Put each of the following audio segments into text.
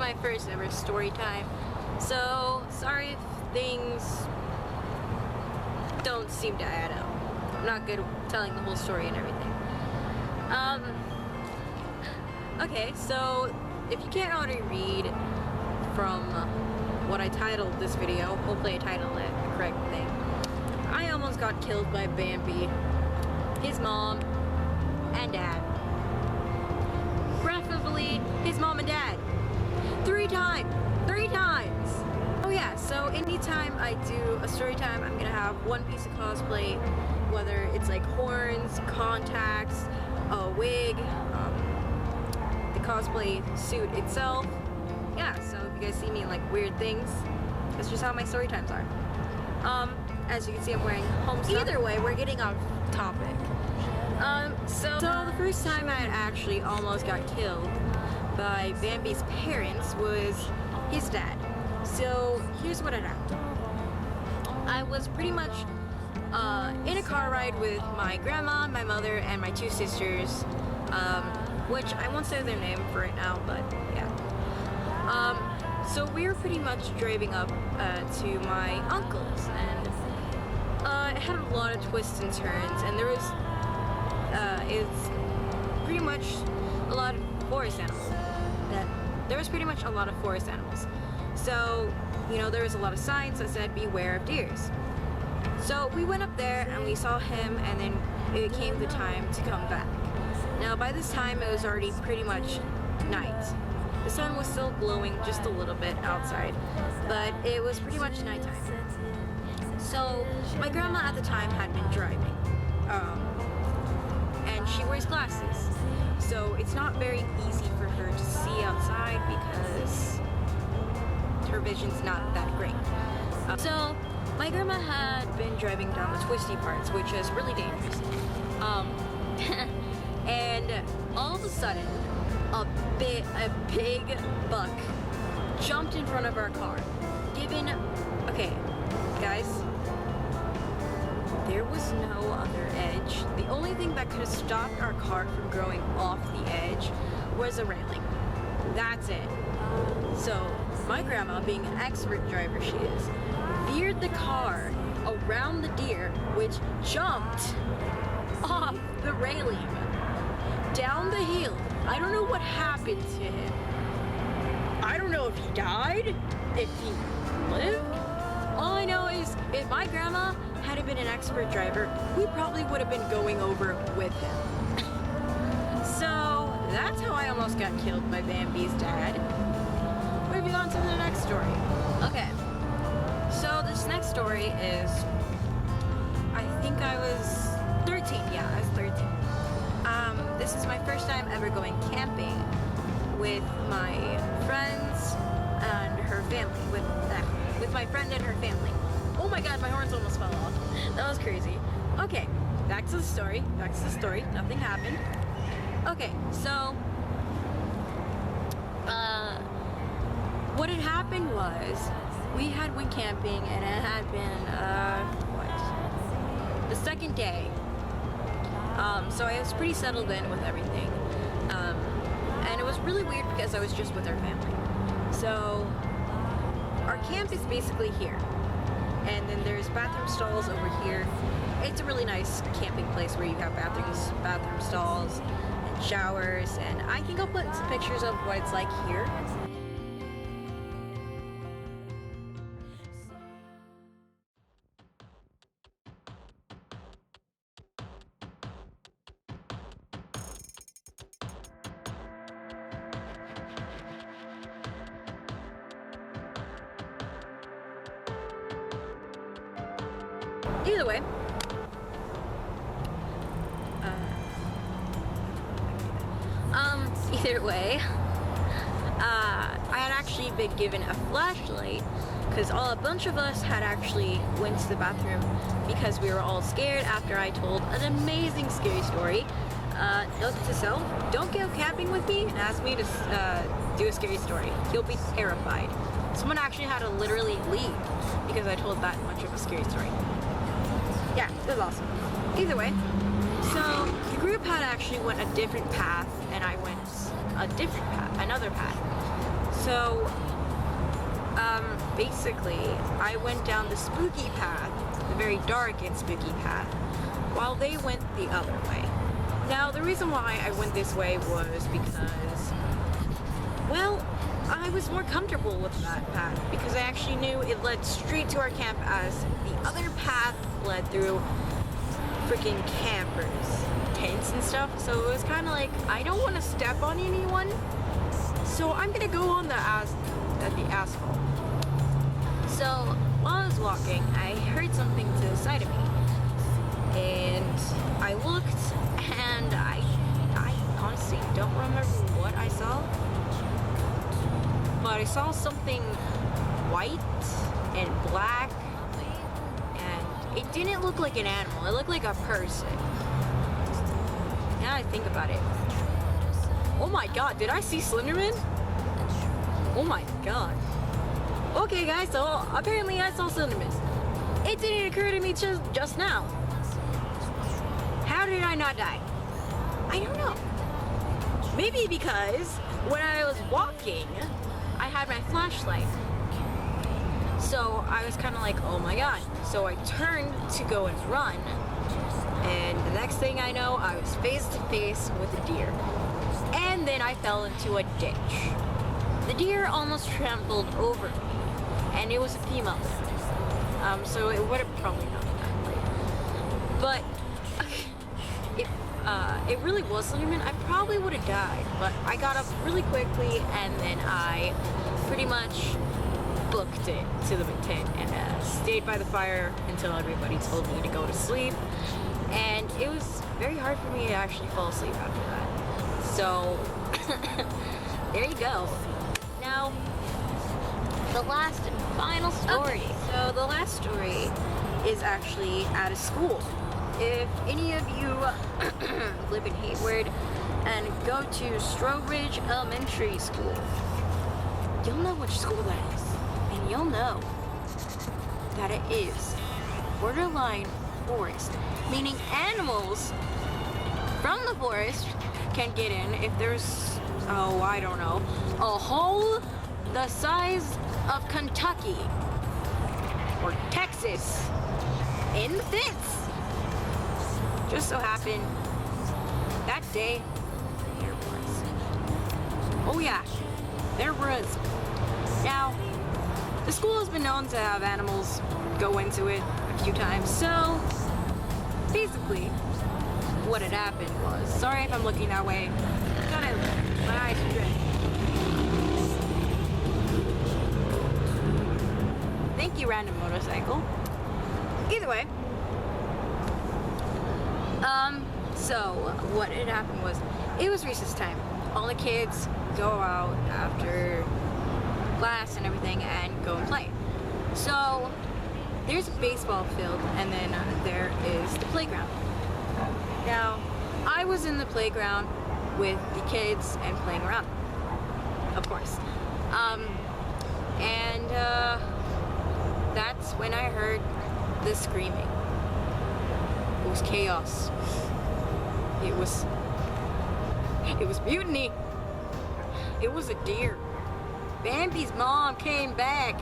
my first ever story time, so sorry if things don't seem to add up. I'm not good at telling the whole story and everything. Okay, so if you can't already read from what I titled this video, hopefully I titled it the correct thing. I almost got killed by Bambi, his mom, and dad. Preferably his mom and dad. 3 times! 3 times! Oh yeah, so anytime I do a story time, I'm gonna have one piece of cosplay, whether it's like horns, contacts, a wig, the cosplay suit itself. Yeah, so if you guys see me in like weird things, that's just how my story times are. As you can see, I'm wearing home stuff. Either way, we're getting off topic. So the first time I actually almost got killed by Bambi's parents was his dad. So here's what had happened. I was pretty much in a car ride with my grandma, my mother, and my 2 sisters, which I won't say their name for right now, but yeah. So we were pretty much driving up to my uncle's, and it had a lot of twists and turns, and there was it's pretty much a lot of forest animals. There was pretty much a lot of forest animals. So, you know, there was a lot of signs that said beware of deers. So we went up there and we saw him, and then it came the time to come back. Now by this time it was already pretty much night. The sun was still glowing just a little bit outside, but it was pretty much nighttime. So my grandma at the time had been driving, and she wears glasses. So it's not very easy for her to see outside because her vision's not that great. So my grandma had been driving down the twisty parts, which is really dangerous. And all of a sudden, a big buck jumped in front of our car. Okay, guys, there was no other edge. The only thing that could have stopped our car from going off the edge was a railing. That's it. So my grandma, being an expert driver she is, veered the car around the deer, which jumped off the railing down the hill. I don't know what happened to him. I don't know if he died, if he lived. All I know is if my grandma hadn't been an expert driver, we probably would have been going over with him. So that's how I almost got killed by Bambi's dad. Moving on to the next story. Okay, so this next story is, I think I was 13. Yeah, I was 13. This is my first time ever going camping with my friends and her family. With my friend and her family. Oh my god, my horns almost fell off. That was crazy. Okay, back to the story. Nothing happened. Okay, so what had happened was we had went camping, and it had been the second day. So I was pretty settled in with everything, and it was really weird because I was just with our family. So our camp is basically here, and then there's bathroom stalls over here. It's a really nice camping place where you have bathroom stalls, and showers, and I think I'll put some pictures of what it's like here. Either way, I had actually been given a flashlight because a bunch of us had actually went to the bathroom because we were all scared after I told an amazing scary story. Note to self, don't go camping with me and ask me to do a scary story. You'll be terrified. Someone actually had to literally leave because I told that much of a scary story. Yeah, it was awesome. Either way, so the group had actually went a different path, and I went a different path, another path. So, basically, I went down the spooky path, the very dark and spooky path, while they went the other way. Now, the reason why I went this way was because, well, I was more comfortable with that path because I actually knew it led straight to our camp, as the other path led through freaking campers, tents and stuff. So it was kind of like, I don't want to step on anyone, so I'm gonna go on the asphalt. So while I was walking, I heard something to the side of me, and I looked, and I honestly don't remember what I saw, but I saw something white and black, and it didn't look like an animal, it looked like a person. Now I think about it. Oh my god, did I see Slenderman? Oh my god. Okay guys, so apparently I saw Slenderman. It didn't occur to me just now. How did I not die? I don't know. Maybe because when I was walking, I had my flashlight. So I was kind of like, oh my god. So I turned to go and run. And the next thing I know, I was face to face with a deer. And then I fell into a ditch. The deer almost trampled over me. And it was a female. So it would have probably not died. But if it really was Slenderman, I probably would have died. But I got up really quickly, and then I pretty much booked it to the tent and stayed by the fire until everybody told me to go to sleep. And it was very hard for me to actually fall asleep after that. So there you go. Now, the last and final story. Okay, so the last story is actually at a school. If any of you live in Hayward and go to Strobridge Elementary School, you'll know which school that is. And you'll know that it is borderline forest, meaning animals from the forest can get in if there's, oh, I don't know, a hole the size of Kentucky or Texas in the fence. Just so happened that day there was. Oh yeah, there was. Now, the school has been known to have animals go into it a few times, so basically what had happened was, sorry if I'm looking that way, kind of my eyes are red. Thank you, random motorcycle. Either way, so what had happened was, it was recess time. All the kids go out after class and everything and go and play. So there's a baseball field, and then there is the playground. Now, I was in the playground with the kids and playing around, of course. That's when I heard the screaming. It was chaos. It was mutiny. It was a deer. Bambi's mom came back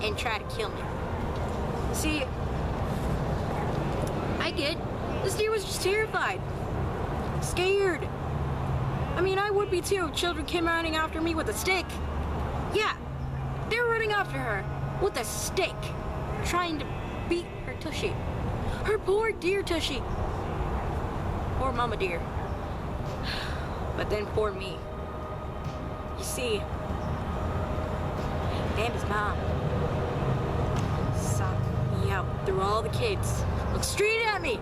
and tried to kill me. See, I get, this deer was just terrified, scared. I mean, I would be too. Children came running after me with a stick. Yeah, they were running after her with a stick, trying to beat her tushy. Her poor deer tushy. Poor mama deer. But then poor me. You see, Bambi's mom saw me out through all the kids, looked straight at me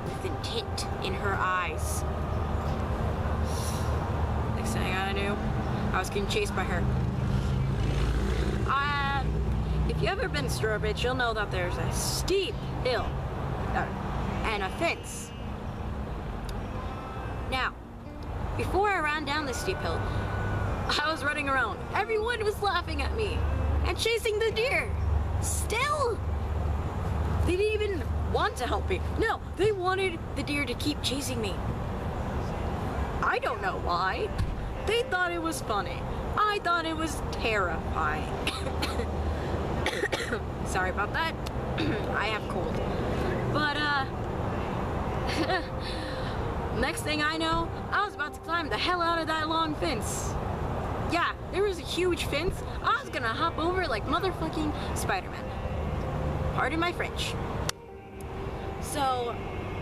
with intent in her eyes. Next thing I knew, I was getting chased by her. If you've ever been to Strobridge, you'll know that there's a steep hill and a fence. Now, before I ran down this steep hill, I was running around. Everyone was laughing at me and chasing the deer. Still, they didn't even want to help me. No, they wanted the deer to keep chasing me. I don't know why. They thought it was funny. I thought it was terrifying. Sorry about that. I have cold. But, next thing I know, I was about to climb the hell out of that long fence. Yeah, there was a huge fence. I was gonna hop over like motherfucking Spider-Man. Pardon my French. So,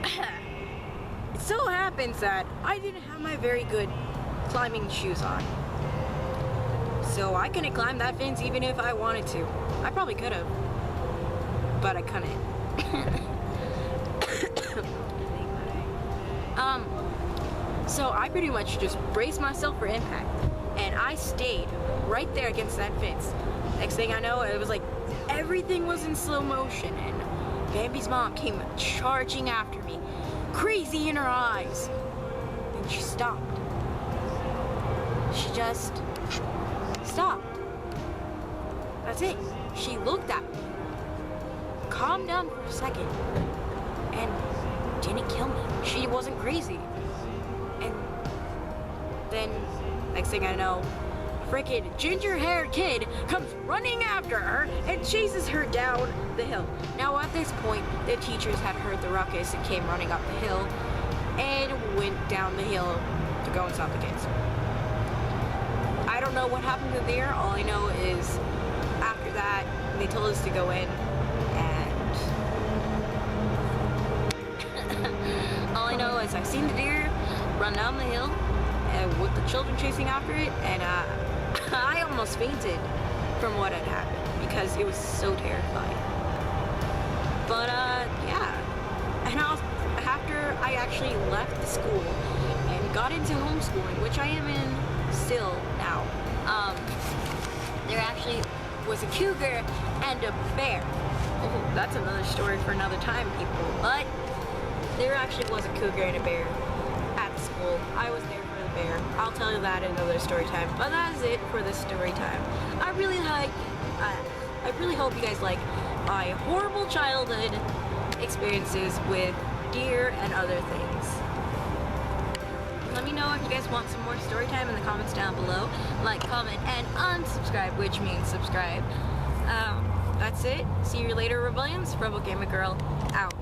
it so happens that I didn't have my very good climbing shoes on. So I couldn't climb that fence even if I wanted to. I probably could have, but I couldn't. So I pretty much just braced myself for impact, and I stayed right there against that fence. Next thing I know, it was like everything was in slow motion, and Bambi's mom came charging after me, crazy in her eyes. Then she stopped. She just stopped. That's it. She looked at me, calmed down for a second, and didn't kill me. She wasn't crazy. And then, next thing I know, a freaking ginger-haired kid comes running after her and chases her down the hill. Now at this point, the teachers had heard the ruckus and came running up the hill and went down the hill to go and stop the kids. I don't know what happened there. All I know is after that, they told us to go in, and all I know is I seen the deer run down the hill and with the children chasing after it, and I almost fainted from what had happened because it was so terrifying. But yeah, and after I actually left the school and got into homeschooling, which I am in still now, there actually was a cougar and a bear. Oh, that's another story for another time, people. But there actually was a cougar and a bear at the school. I was there for the bear. I'll tell you that in another story time. But that is it for this story time. I really hope you guys like my horrible childhood experiences with deer and other things. Let me know if you guys want some more story time in the comments down below. Like, comment, and unsubscribe, which means subscribe. That's it. See you later, Rebellions. Rebel Gamer Girl, out.